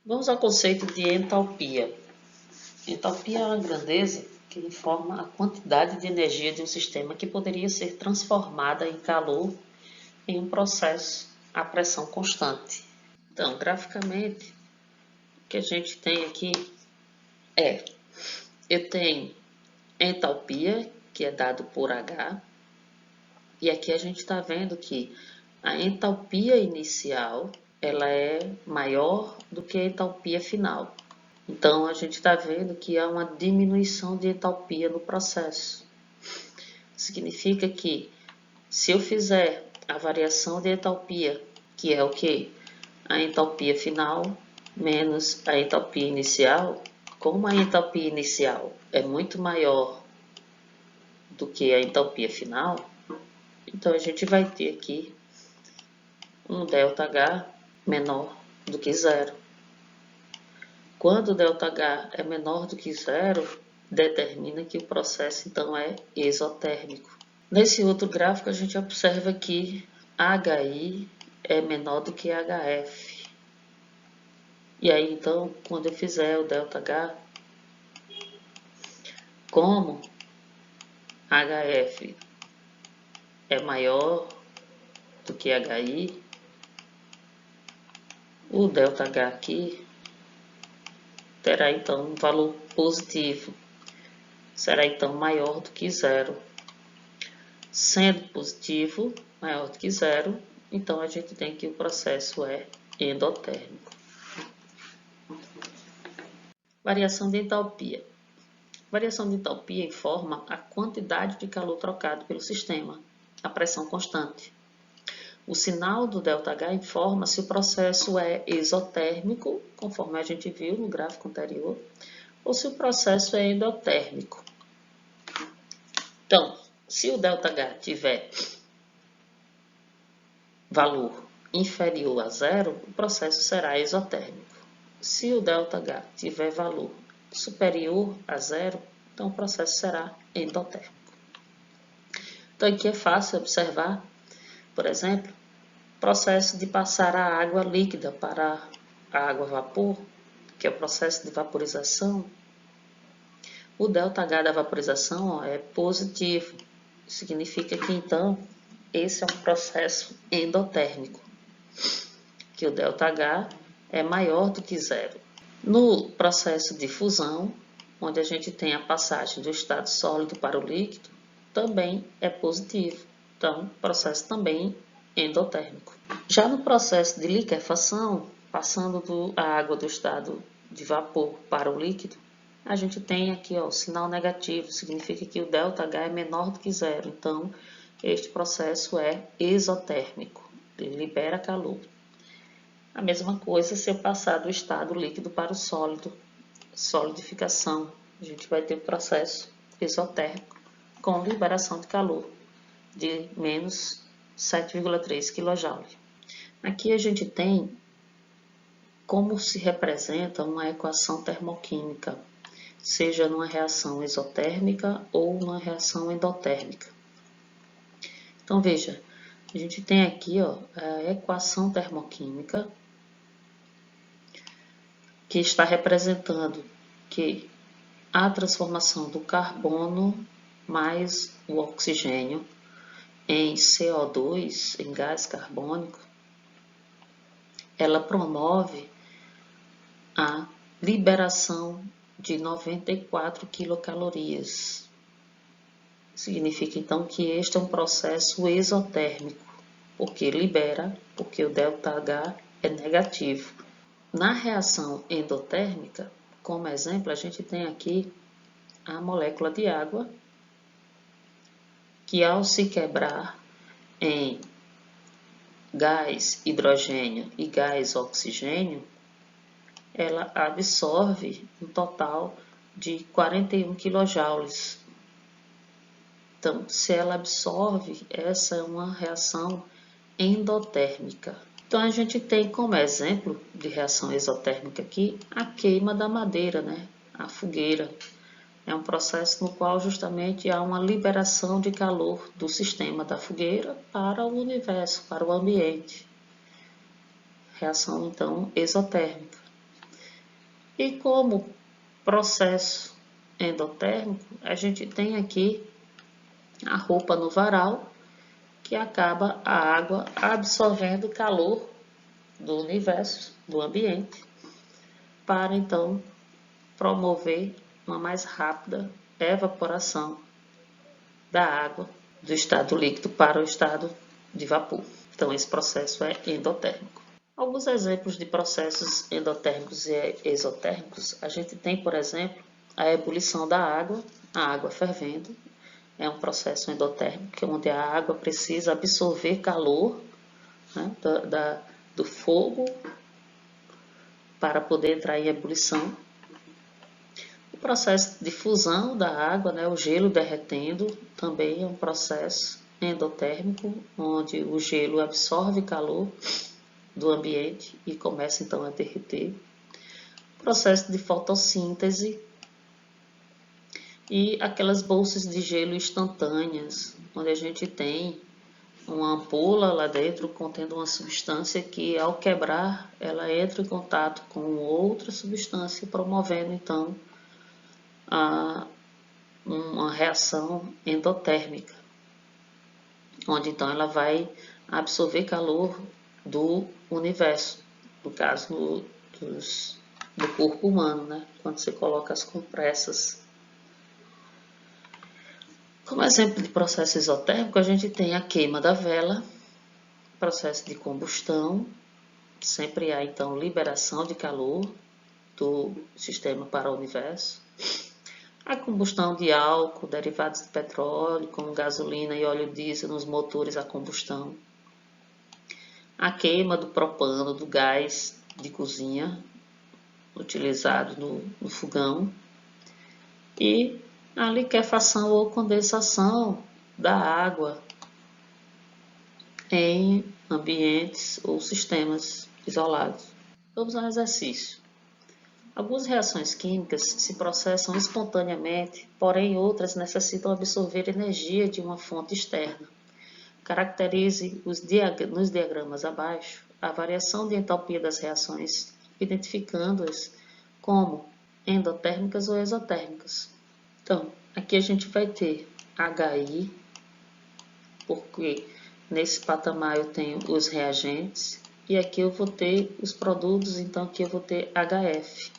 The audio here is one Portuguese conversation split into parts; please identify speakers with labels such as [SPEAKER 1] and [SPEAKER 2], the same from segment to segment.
[SPEAKER 1] Vamos ao conceito de entalpia. Entalpia é uma grandeza que informa a quantidade de energia de um sistema que poderia ser transformada em calor em um processo a pressão constante. Então, graficamente, o que a gente tem aqui eu tenho entalpia, que é dado por H, e aqui a gente está vendo que a entalpia inicial ela é maior do que a entalpia final. Então, a gente está vendo que há uma diminuição de entalpia no processo. Significa que, se eu fizer a variação de entalpia, que é o que? A entalpia final menos a entalpia inicial, como a entalpia inicial é muito maior do que a entalpia final, então a gente vai ter aqui um ΔH menor do que zero. Quando o ΔH é menor do que zero, determina que o processo então é exotérmico. Nesse outro gráfico a gente observa que HI é menor do que HF. E aí então, quando eu fizer o ΔH, como HF é maior do que HI, o ΔH aqui terá então um valor positivo. Será então maior do que zero. Sendo positivo maior do que zero, então a gente tem que o processo é endotérmico. Variação de entalpia. Variação de entalpia informa a quantidade de calor trocado pelo sistema, a pressão constante. O sinal do ΔH informa se o processo é exotérmico, conforme a gente viu no gráfico anterior, ou se o processo é endotérmico. Então, se o ΔH tiver valor inferior a zero, o processo será exotérmico. Se o ΔH tiver valor superior a zero, então o processo será endotérmico. Então aqui é fácil observar, por exemplo, o processo de passar a água líquida para a água vapor, que é o processo de vaporização. O ΔH da vaporização é positivo, significa que então esse é um processo endotérmico, que o ΔH é maior do que zero. No processo de fusão, onde a gente tem a passagem do estado sólido para o líquido, também é positivo. Então, processo também endotérmico. Já no processo de liquefação, passando a água do estado de vapor para o líquido, a gente tem aqui o sinal negativo, significa que o ΔH é menor do que zero. Então, este processo é exotérmico, ele libera calor. A mesma coisa se eu passar do estado líquido para o sólido, solidificação. A gente vai ter o processo exotérmico com liberação de calor de menos 7,3 kJ. Aqui a gente tem como se representa uma equação termoquímica, seja numa reação exotérmica ou numa reação endotérmica. Então veja, a gente tem aqui a equação termoquímica que está representando que a transformação do carbono mais o oxigênio em CO2, em gás carbônico, ela promove a liberação de 94 quilocalorias. Significa então que este é um processo exotérmico, porque libera, porque o ΔH é negativo. Na reação endotérmica, como exemplo, a gente tem aqui a molécula de água, que ao se quebrar em gás hidrogênio e gás oxigênio, ela absorve um total de 41 kJ. Então, se ela absorve, essa é uma reação endotérmica. Então, a gente tem como exemplo de reação exotérmica aqui a queima da madeira, né? A fogueira. É um processo no qual justamente há uma liberação de calor do sistema da fogueira para o universo, para o ambiente. Reação, então, exotérmica. E como processo endotérmico, a gente tem aqui a roupa no varal, que acaba a água absorvendo o calor do universo, do ambiente, para então promover uma mais rápida evaporação da água do estado líquido para o estado de vapor. Então, esse processo é endotérmico. Alguns exemplos de processos endotérmicos e exotérmicos, a gente tem, por exemplo, a ebulição da água, a água fervendo, é um processo endotérmico, onde a água precisa absorver calor, né, do fogo para poder entrar em ebulição. O processo de fusão da água, né, o gelo derretendo, também é um processo endotérmico, onde o gelo absorve calor do ambiente e começa então a derreter. O processo de fotossíntese e aquelas bolsas de gelo instantâneas, onde a gente tem uma ampola lá dentro contendo uma substância que, ao quebrar, ela entra em contato com outra substância, promovendo então uma reação endotérmica, onde então ela vai absorver calor do universo, no caso do corpo humano, né? Quando você coloca as compressas. Como exemplo de processo exotérmico, a gente tem a queima da vela, processo de combustão, sempre há então liberação de calor do sistema para o universo. A combustão de álcool, derivados de petróleo, como gasolina e óleo diesel nos motores a combustão. A queima do propano, do gás de cozinha, utilizado no fogão. E a liquefação ou condensação da água em ambientes ou sistemas isolados. Vamos ao exercício. Algumas reações químicas se processam espontaneamente, porém outras necessitam absorver energia de uma fonte externa. Caracterize nos diagramas abaixo a variação de entalpia das reações, identificando-as como endotérmicas ou exotérmicas. Então, aqui a gente vai ter HI, porque nesse patamar eu tenho os reagentes, e aqui eu vou ter os produtos, então aqui eu vou ter HF.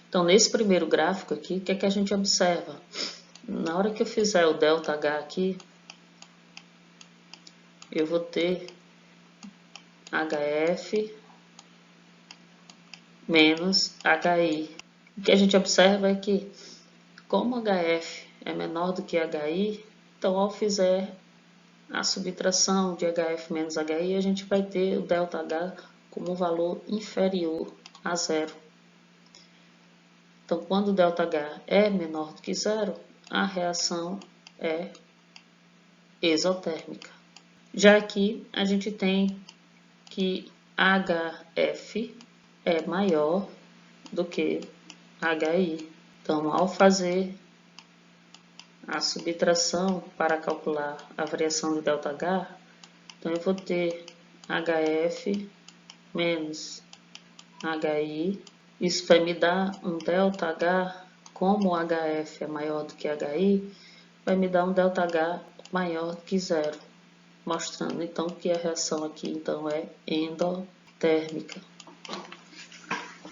[SPEAKER 1] Então, nesse primeiro gráfico aqui, o que é que a gente observa? Na hora que eu fizer o ΔH aqui, eu vou ter HF menos HI. O que a gente observa é que, como HF é menor do que HI, então ao fizer a subtração de HF menos HI, a gente vai ter o ΔH como um valor inferior a zero. Então, quando o ΔH é menor do que zero, a reação é exotérmica. Já aqui, a gente tem que HF é maior do que HI. Então, ao fazer a subtração para calcular a variação de ΔH, então eu vou ter HF menos HI. Isso vai me dar um ΔH, como o HF é maior do que HI, vai me dar um ΔH maior do que zero, mostrando então que a reação aqui então é endotérmica.